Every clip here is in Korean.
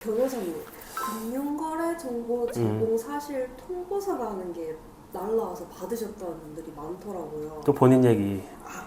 변호사님, 금융거래 정보 제공 사실 통보서라는 게 날라와서 받으셨다는 분들이 많더라고요. 또 본인 얘기.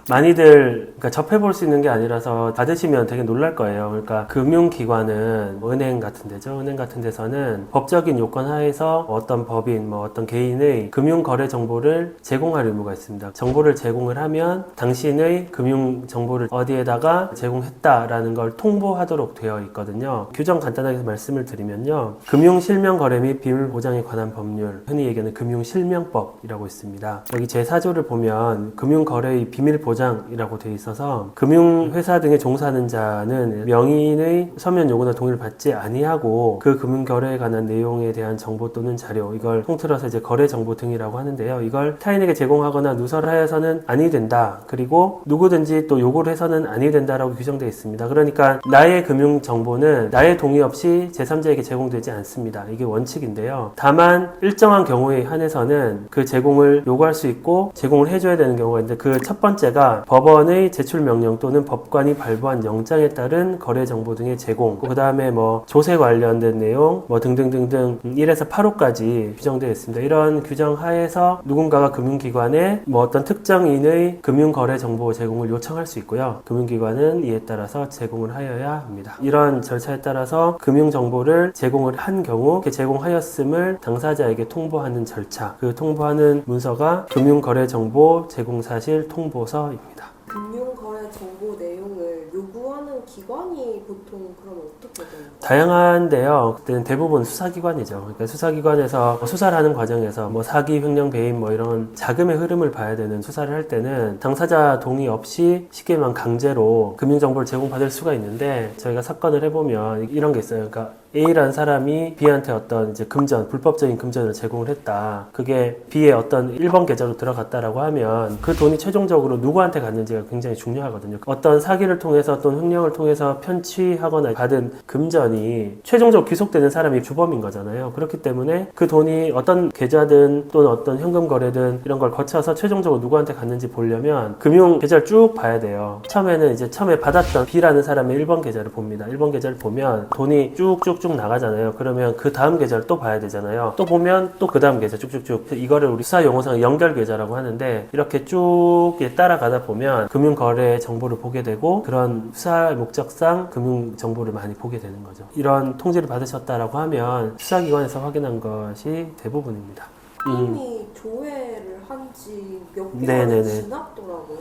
많이들 그러니까 접해볼 수 있는 게 아니라서 받으시면 되게 놀랄 거예요. 그러니까 금융기관은 뭐 은행 같은 데죠. 은행 같은 데서는 법적인 요건 하에서 어떤 법인, 뭐 어떤 개인의 금융거래 정보를 제공할 의무가 있습니다. 정보를 제공을 하면 당신의 금융 정보를 어디에다가 제공했다라는 걸 통보하도록 되어 있거든요. 규정 간단하게 말씀을 드리면요. 금융실명거래 및 비밀보장에 관한 법률, 흔히 얘기하는 금융실명법이라고 있습니다. 여기 제4조를 보면 금융거래의 비밀보장이라고 되어 있어서 금융회사 등에 종사하는 자는 명의인의 서면 요구나 동의를 받지 아니하고 그 금융거래에 관한 내용에 대한 정보 또는 자료, 이걸 통틀어서 이제 거래 정보 등이라고 하는데요. 이걸 타인에게 제공하거나 누설하여서는 아니 된다. 그리고 누구든지 또 요구를 해서는 아니 된다라고 규정되어 있습니다. 그러니까 나의 금융 정보는 나의 동의 없이 제3자에게 제공되지 않습니다. 이게 원칙인데요. 다만 일정한 경우에 한해서는 그 제공을 요구할 수 있고 제공을 해줘야 되는 경우가 있는데, 그 첫 번째가 법원의 제출 명령 또는 법관이 발부한 영장에 따른 거래 정보 등의 제공, 그 다음에 뭐 조세 관련된 내용 뭐 등등등등 1에서 8호까지 규정되어 있습니다. 이런 규정 하에서 누군가가 금융기관에 뭐 어떤 특정인의 금융거래 정보 제공을 요청할 수 있고요. 금융기관은 이에 따라서 제공을 하여야 합니다. 이런 절차에 따라서 금융정보를 제공을 한 경우 이렇게 제공하였음을 당사자에게 통보하는 절차, 그 통보하는 문서가 금융거래정보 제공사실 통보서입니다. 금융거래 정보 내용을 요구하는 기관이 보통 그럼 어떻게 되나요? 다양한데요. 그때는 대부분 수사기관이죠. 그러니까 수사기관에서 수사를 하는 과정에서 뭐 사기, 횡령, 배임 뭐 이런 자금의 흐름을 봐야 되는 수사를 할 때는 당사자 동의 없이 쉽게 말하면 강제로 금융정보를 제공받을 수가 있는데, 저희가 사건을 해보면 이런 게 있어요. 그러니까 A라는 사람이 B한테 어떤 이제 금전, 불법적인 금전을 제공을 했다. 그게 B의 어떤 1번 계좌로 들어갔다라고 하면 그 돈이 최종적으로 누구한테 갔는지가 굉장히 중요하거든요. 어떤 사기를 통해서 또는 횡령을 통해서 편취하거나 받은 금전이 최종적으로 귀속되는 사람이 주범인 거잖아요. 그렇기 때문에 그 돈이 어떤 계좌든 또는 어떤 현금 거래든 이런 걸 거쳐서 최종적으로 누구한테 갔는지 보려면 금융 계좌를 쭉 봐야 돼요. 처음에는 이제 처음에 받았던 B라는 사람의 1번 계좌를 봅니다. 1번 계좌를 보면 돈이 쭉쭉 나가잖아요. 그러면 그 다음 계좌를 또 봐야 되잖아요. 또 보면 또 그 다음 계좌 쭉쭉쭉. 이거를 우리 수사 용어상 연결 계좌라고 하는데, 이렇게 쭉 따라가다 보면 금융거래 정보를 보게 되고 그런 수사 목적상 금융 정보를 많이 보게 되는 거죠. 이런 통지를 받으셨다라고 하면 수사기관에서 확인한 것이 대부분입니다. 이미 조회를 한 지 몇 개월이 네네네. 지났더라고요.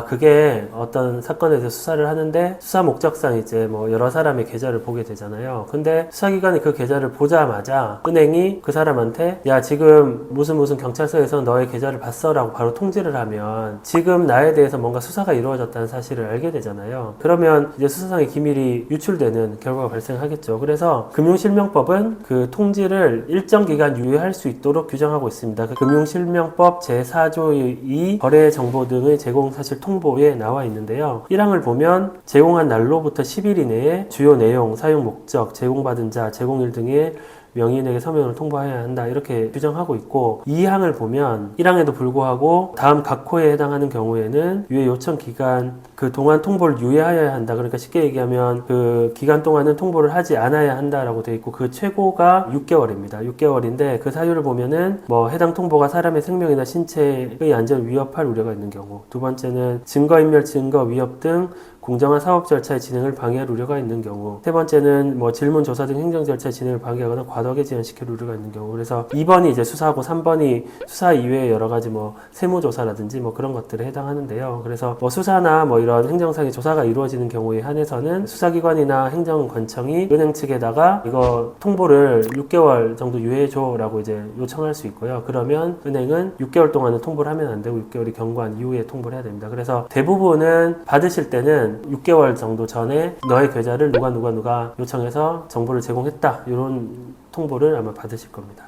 그게 어떤 사건에 대해서 수사를 하는데 수사 목적상 이제 뭐 여러 사람의 계좌를 보게 되잖아요. 근데 수사기관이 그 계좌를 보자마자 은행이 그 사람한테 야, 지금 무슨 경찰서에서 너의 계좌를 봤어 라고 바로 통지를 하면 지금 나에 대해서 뭔가 수사가 이루어졌다는 사실을 알게 되잖아요. 그러면 이제 수사상의 기밀이 유출되는 결과가 발생하겠죠. 그래서 금융실명법은 그 통지를 일정 기간 유예할 수 있도록 규정하고 있습니다. 그 금융실명법 제4조의 2 거래 정보 등의 제공 사실 통보에 나와 있는데요. 1항을 보면 제공한 날로부터 10일 이내에 주요 내용, 사용 목적, 제공받은 자, 제공일 등의 명의인에게 서면으로 통보해야 한다, 이렇게 규정하고 있고, 2항을 보면 1항에도 불구하고 다음 각 호에 해당하는 경우에는 유예 요청 기간 그 동안 통보를 유예하여야 한다. 그러니까 쉽게 얘기하면 그 기간 동안은 통보를 하지 않아야 한다라고 되어 있고, 그 최고가 6개월입니다. 6개월인데 그 사유를 보면은 뭐 해당 통보가 사람의 생명이나 신체의 안전을 위협할 우려가 있는 경우, 두 번째는 증거인멸, 증거 위협 등 공정한 사업 절차의 진행을 방해할 우려가 있는 경우, 세 번째는 뭐 질문 조사 등 행정 절차의 진행을 방해하거나 과도하게 제한시킬 우려가 있는 경우. 그래서 2번이 이제 수사하고 3번이 수사 이외에 여러 가지 뭐 세무 조사라든지 뭐 그런 것들에 해당하는데요. 그래서 뭐 수사나 뭐 이런 행정상의 조사가 이루어지는 경우에 한해서는 수사기관이나 행정관청이 은행 측에다가 이거 통보를 6개월 정도 유예해줘라고 이제 요청할 수 있고요. 그러면 은행은 6개월 동안은 통보를 하면 안 되고 6개월이 경과한 이후에 통보를 해야 됩니다. 그래서 대부분은 받으실 때는 6개월 정도 전에 너의 계좌를 누가 요청해서 정보를 제공했다, 이런 통보를 아마 받으실 겁니다.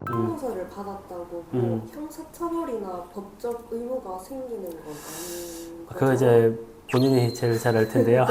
통보서를 받았다고 뭐 형사처벌이나 법적 의무가 생기는 건 아닌 거죠? 그거 이제 본인이 제일 잘 알 텐데요.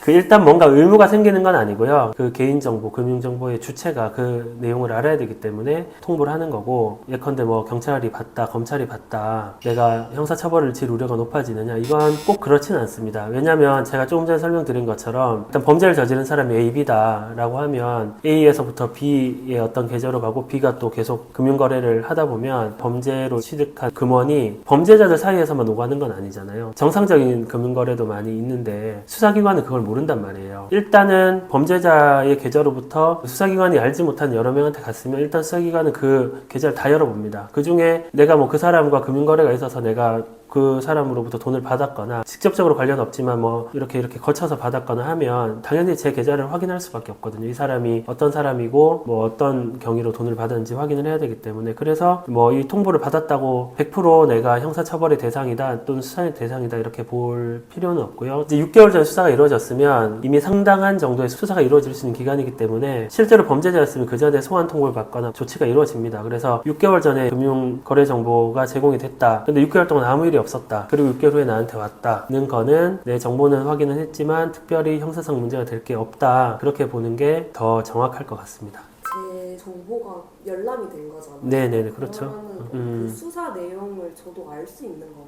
그 일단 뭔가 의무가 생기는 건 아니고요. 그 개인정보, 금융정보의 주체가 그 내용을 알아야 되기 때문에 통보를 하는 거고, 예컨대 뭐 경찰이 봤다, 검찰이 봤다, 내가 형사처벌을 질 우려가 높아지느냐, 이건 꼭 그렇진 않습니다. 왜냐면 제가 조금 전에 설명드린 것처럼 일단 범죄를 저지른 사람이 A, B다 라고 하면 A에서부터 B의 어떤 계좌로 가고 B가 또 계속 금융거래를 하다 보면 범죄로 취득한 금원이 범죄자들 사이에서만 오가는 건 아니잖아요. 정상적인 금융거래도 많이 있는데 수사기관은 그걸 모른단 말이에요. 일단은 범죄자의 계좌로부터 수사기관이 알지 못한 여러 명한테 갔으면 일단 수사기관은 그 계좌를 다 열어봅니다. 그 중에 내가 뭐 그 사람과 금융거래가 있어서 내가 그 사람으로부터 돈을 받았거나 직접적으로 관련 없지만 뭐 이렇게 거쳐서 받았거나 하면 당연히 제 계좌를 확인할 수밖에 없거든요. 이 사람이 어떤 사람이고 뭐 어떤 경위로 돈을 받았는지 확인을 해야 되기 때문에, 그래서 뭐 이 통보를 받았다고 100% 내가 형사처벌의 대상이다 또는 수사의 대상이다 이렇게 볼 필요는 없고요. 이제 6개월 전에 수사가 이루어졌으면 이미 상당한 정도의 수사가 이루어질 수 있는 기간이기 때문에 실제로 범죄자였으면 그 전에 소환 통보를 받거나 조치가 이루어집니다. 그래서 6개월 전에 금융거래 정보가 제공이 됐다. 근데 6개월 동안 아무 일이 없었다. 그리고 6개월 후에 나한테 왔다는 거는 내 정보는 확인은 했지만 특별히 형사상 문제가 될 게 없다. 그렇게 보는 게 더 정확할 것 같습니다. 제 정보가 열람이 된 거잖아요. 네네네, 그렇죠. 그 수사 내용을 저도 알 수 있는 건가요?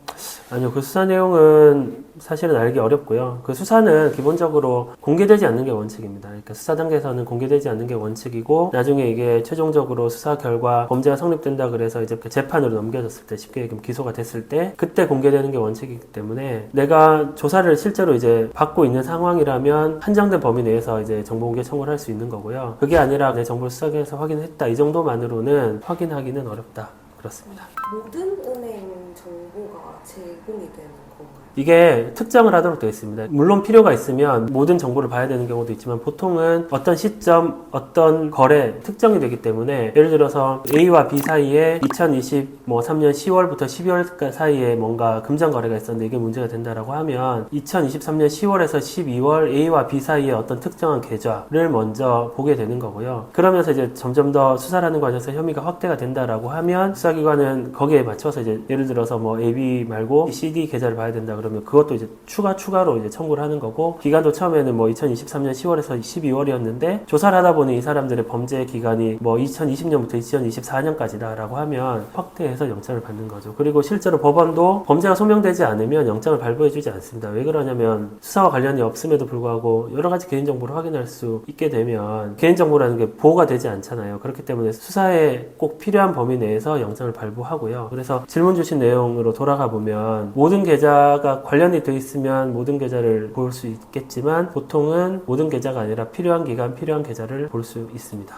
아니요, 그 수사 내용은 사실은 알기 어렵고요. 그 수사는 기본적으로 공개되지 않는 게 원칙입니다. 그러니까 수사 단계에서는 공개되지 않는 게 원칙이고, 나중에 이게 최종적으로 수사 결과 범죄가 성립된다 그래서 이제 그 재판으로 넘겨졌을 때, 쉽게 얘기하면 기소가 됐을 때 그때 공개되는 게 원칙이기 때문에 내가 조사를 실제로 이제 받고 있는 상황이라면 한정된 범위 내에서 이제 정보 공개 청구를 할 수 있는 거고요. 그게 아니라 내 정보를 수사기관에서 확인했다, 이 정도만으로는 확인하기는 어렵다. 그렇습니다. 모든 은행 정보가 제공이 되는 건가요? 이게 특정을 하도록 되어 있습니다. 물론 필요가 있으면 모든 정보를 봐야 되는 경우도 있지만 보통은 어떤 시점, 어떤 거래 특정이 되기 때문에, 예를 들어서 A와 B 사이에 2023년 10월부터 12월 사이에 뭔가 금전 거래가 있었는데 이게 문제가 된다라고 하면 2023년 10월에서 12월 A와 B 사이에 어떤 특정한 계좌를 먼저 보게 되는 거고요. 그러면서 이제 점점 더 수사하는 과정에서 혐의가 확대가 된다라고 하면 수사기관은 거기에 맞춰서 이제 예를 들어서 뭐 AB 말고 CD 계좌를 봐야 된다 그러면 그것도 이제 추가로 이제 청구를 하는 거고, 기간도 처음에는 뭐 2023년 10월에서 12월이었는데 조사를 하다 보니 이 사람들의 범죄 기간이 뭐 2020년부터 2024년까지다라고 하면 확대해서 영장을 받는 거죠. 그리고 실제로 법원도 범죄가 소명되지 않으면 영장을 발부해주지 않습니다. 왜 그러냐면 수사와 관련이 없음에도 불구하고 여러 가지 개인정보를 확인할 수 있게 되면 개인정보라는 게 보호가 되지 않잖아요. 그렇기 때문에 수사에 꼭 필요한 범위 내에서 영장을 발부하고요. 그래서 질문 주신 내용으로 돌아가 보면 모든 계좌가 관련이 돼 있으면 모든 계좌를 볼 수 있겠지만 보통은 모든 계좌가 아니라 필요한 기간, 필요한 계좌를 볼 수 있습니다.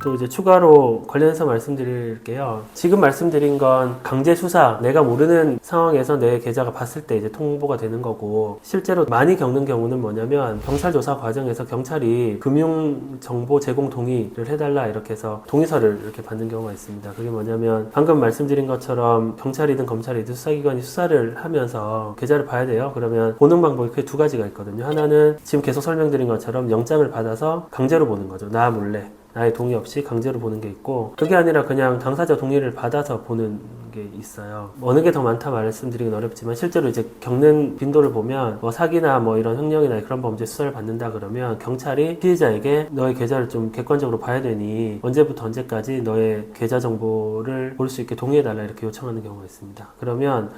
또 이제 추가로 관련해서 말씀드릴게요. 지금 말씀드린 건 강제 수사, 내가 모르는 상황에서 내 계좌가 봤을 때 이제 통보가 되는 거고, 실제로 많이 겪는 경우는 뭐냐면 경찰 조사 과정에서 경찰이 금융 정보 제공 동의를 해달라 이렇게 해서 동의서를 이렇게 받는 경우가 있습니다. 그게 뭐냐면 방금 말씀드린 것처럼 경찰이든 검찰이든 수사기관이 수사를 하면서 계좌를 봐야 돼요. 그러면 보는 방법이 크게 두 가지가 있거든요. 하나는 지금 계속 설명드린 것처럼 영장을 받아서 강제로 보는 거죠. 나 몰래. 나의 동의 없이 강제로 보는 게 있고, 그게 아니라 그냥 당사자 동의를 받아서 보는 게 있어요. 어느 게 더 많다 말씀드리긴 어렵지만 실제로 이제 겪는 빈도를 보면 뭐 사기나 뭐 이런 횡령이나 그런 범죄 수사를 받는다 그러면 경찰이 피해자에게 너의 계좌를 좀 객관적으로 봐야 되니 언제부터 언제까지 너의 계좌 정보를 볼 수 있게 동의해달라 이렇게 요청하는 경우가 있습니다. 그러면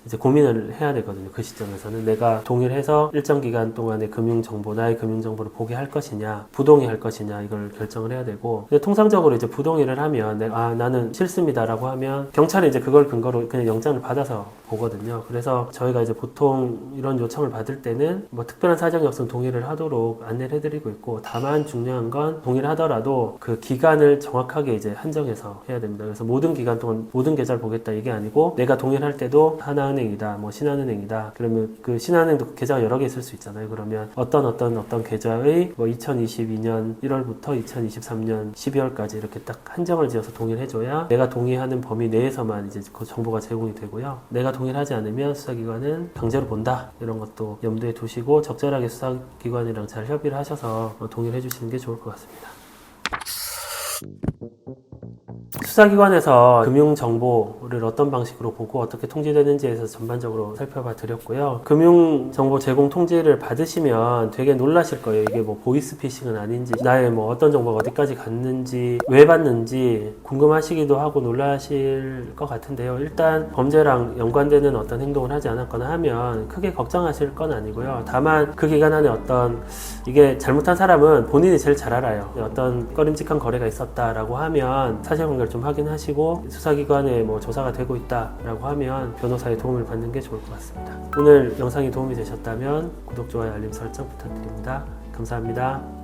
이제 고민을 해야 되거든요. 그 시점에서는 내가 동의를 해서 일정 기간 동안의 금융정보, 나의 금융정보를 보게 할 것이냐, 부동의할 것이냐, 이걸 결정을 해야 되고, 근데 통상적으로 이제 부동의를 하면 나는 싫습니다라고 하면 경찰이 이제 그걸 근거로 그냥 영장을 받아서 보거든요. 그래서 저희가 이제 보통 이런 요청을 받을 때는 뭐 특별한 사정이 없으면 동의를 하도록 안내를 해드리고 있고, 다만 중요한 건 동의를 하더라도 그 기간을 정확하게 이제 한정해서 해야 됩니다. 그래서 모든 기간 동안 모든 계좌를 보겠다 이게 아니고, 내가 동의를 할 때도 하나은행이다, 뭐 신한은행이다, 그러면 그 신한은행도 계좌가 여러 개 있을 수 있잖아요. 그러면 어떤 계좌의 뭐 2022년 1월부터 2023년 12월까지 이렇게 딱 한정을 지어서 동의를 해줘야 내가 동의하는 범위 내에서만 이제 그 정보가 제공이 되고요. 내가 동의를 하지 않으면 수사기관은 강제로 본다, 이런 것도 염두에 두시고 적절하게 수사기관이랑 잘 협의를 하셔서 동의를 해주시는 게 좋을 것 같습니다. 수사기관에서 금융정보를 어떤 방식으로 보고 어떻게 통지되는지에 대해서 전반적으로 살펴봐 드렸고요. 금융정보 제공 통지를 받으시면 되게 놀라실 거예요. 이게 뭐 보이스피싱은 아닌지, 나의 뭐 어떤 정보가 어디까지 갔는지, 왜 받는지 궁금하시기도 하고 놀라실 것 같은데요. 일단 범죄랑 연관되는 어떤 행동을 하지 않았거나 하면 크게 걱정하실 건 아니고요. 다만 그 기간 안에 어떤 이게 잘못한 사람은 본인이 제일 잘 알아요. 어떤 꺼림직한 거래가 있었다라고 하면 사실관계를 좀 확인하시고 수사기관에 뭐 조사가 되고 있다라고 하면 변호사의 도움을 받는 게 좋을 것 같습니다. 오늘 영상이 도움이 되셨다면 구독, 좋아요, 알림 설정 부탁드립니다. 감사합니다.